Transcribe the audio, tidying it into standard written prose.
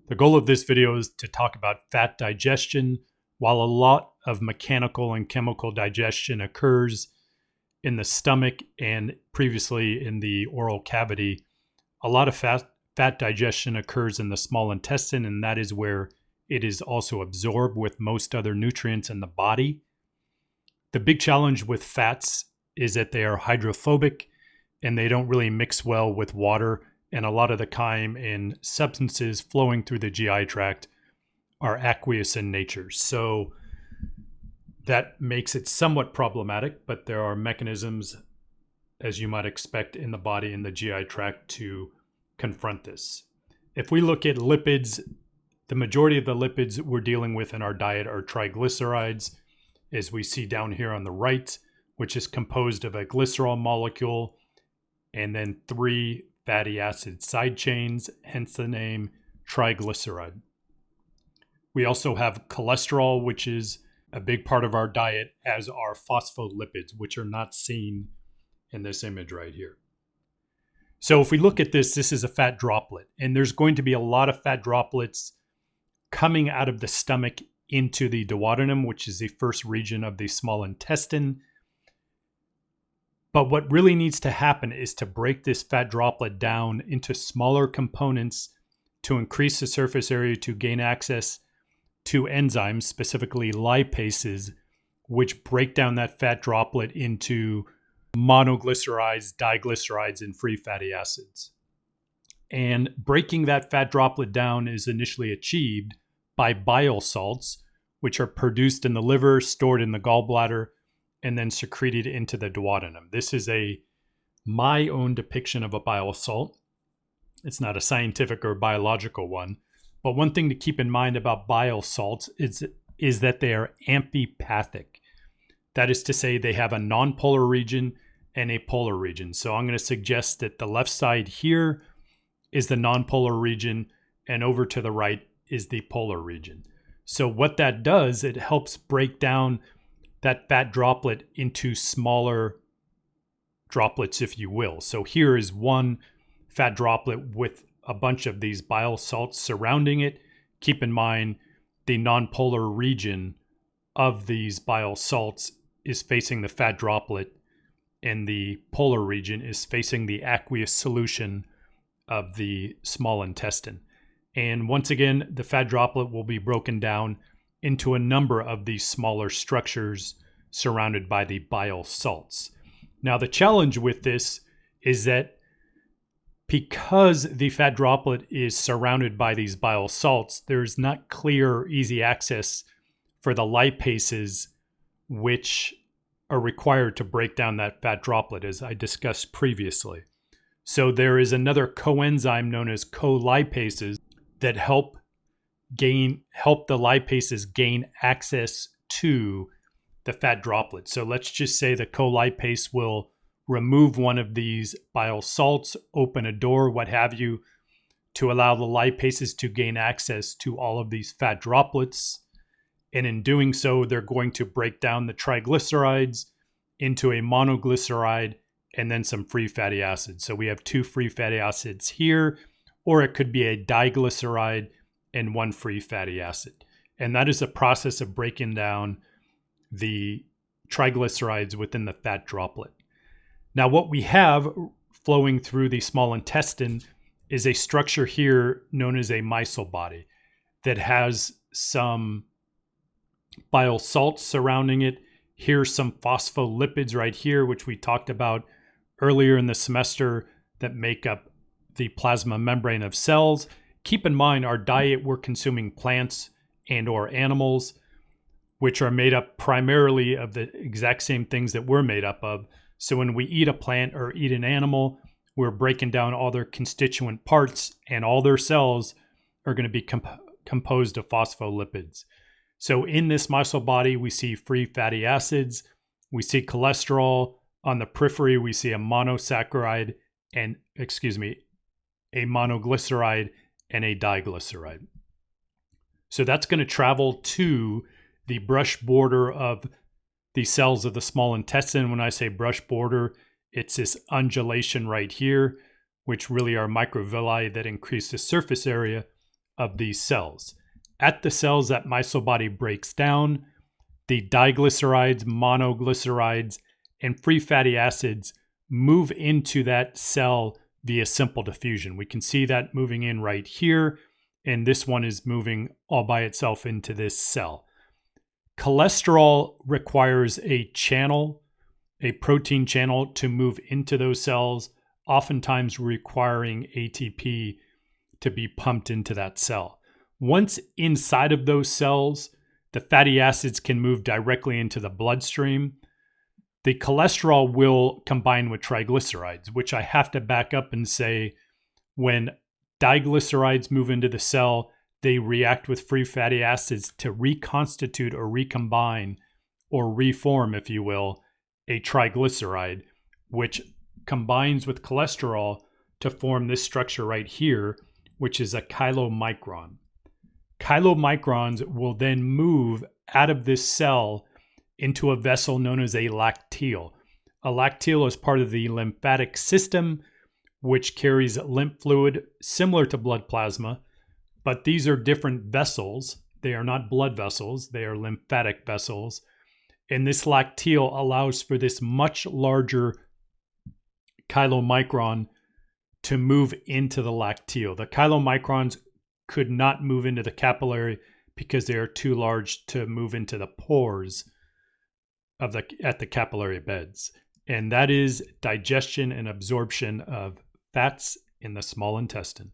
The goal of this video is to talk about fat digestion. While a lot of mechanical and chemical digestion occurs in the stomach and previously in the oral cavity, a lot of fat digestion occurs in the small intestine, and that is where it is also absorbed with most other nutrients in the body. The big challenge with fats is that they are hydrophobic and they don't really mix well with water, and a lot of the chyme and substances flowing through the GI tract are aqueous in nature. So that makes it somewhat problematic, but there are mechanisms, as you might expect, in the body, in the GI tract to confront this. If we look at lipids, the majority of the lipids we're dealing with in our diet are triglycerides, as we see down here on the right, which is composed of a glycerol molecule and then 3 fatty acid side chains, hence the name triglyceride. We also have cholesterol, which is a big part of our diet, as are phospholipids, which are not seen in this image right here. So if we look at this, this is a fat droplet, and there's going to be a lot of fat droplets coming out of the stomach into the duodenum, which is the first region of the small intestine. But what really needs to happen is to break this fat droplet down into smaller components to increase the surface area to gain access to enzymes, specifically lipases, which break down that fat droplet into monoglycerides, diglycerides, and free fatty acids. And breaking that fat droplet down is initially achieved by bile salts, which are produced in the liver, stored in the gallbladder, and then secreted into the duodenum. This is my own depiction of a bile salt. It's not a scientific or biological one. But one thing to keep in mind about bile salts is that they are amphipathic. That is to say, they have a nonpolar region and a polar region. So I'm going to suggest that the left side here is the nonpolar region, and over to the right is the polar region. So what that does, it helps break down that fat droplet into smaller droplets, if you will. So here is one fat droplet with a bunch of these bile salts surrounding it. Keep in mind, the nonpolar region of these bile salts is facing the fat droplet, and the polar region is facing the aqueous solution of the small intestine. And once again, the fat droplet will be broken down into a number of these smaller structures surrounded by the bile salts. Now, the challenge with this is that because the fat droplet is surrounded by these bile salts, there's not clear or easy access for the lipases, which are required to break down that fat droplet, as I discussed previously. So there is another coenzyme known as colipases that help the lipases gain access to the fat droplet. So let's just say the colipase will remove one of these bile salts, open a door, what have you, to allow the lipases to gain access to all of these fat droplets. And in doing so, they're going to break down the triglycerides into a monoglyceride and then some free fatty acids. So we have 2 free fatty acids here, or it could be a diglyceride and 1 free fatty acid. And that is a process of breaking down the triglycerides within the fat droplet. Now, what we have flowing through the small intestine is a structure here known as a Micelle body that has some bile salts surrounding it. Here's some phospholipids right here, which we talked about earlier in the semester, that make up the plasma membrane of cells. Keep in mind, our diet, we're consuming plants and or animals, which are made up primarily of the exact same things that we're made up of. So when we eat a plant or eat an animal, we're breaking down all their constituent parts, and all their cells are going to be composed of phospholipids. So in this Micelle body, we see free fatty acids, we see cholesterol. On the periphery, we see a monoglyceride and a diglyceride. So that's going to travel to the brush border of the cells of the small intestine. When I say brush border, it's this undulation right here, which really are microvilli that increase the surface area of these cells. At the cells that Micelle Body breaks down, the diglycerides, monoglycerides, and free fatty acids move into that cell via simple diffusion. We can see that moving in right here, and this one is moving all by itself into this cell. Cholesterol requires a channel, a protein channel, to move into those cells, oftentimes requiring ATP to be pumped into that cell. Once inside of those cells, the fatty acids can move directly into the bloodstream. The cholesterol will combine with triglycerides, which I have to back up and say, when diglycerides move into the cell, they react with free fatty acids to reconstitute or recombine or reform, if you will, a triglyceride, which combines with cholesterol to form this structure right here, which is a chylomicron. Chylomicrons will then move out of this cell into a vessel known as a lacteal. A lacteal is part of the lymphatic system, which carries lymph fluid similar to blood plasma, but these are different vessels. They are not blood vessels, they are lymphatic vessels. And this lacteal allows for this much larger chylomicron to move into the lacteal. The chylomicrons could not move into the capillary because they are too large to move into the pores at the capillary beds. And that is digestion and absorption of fats in the small intestine.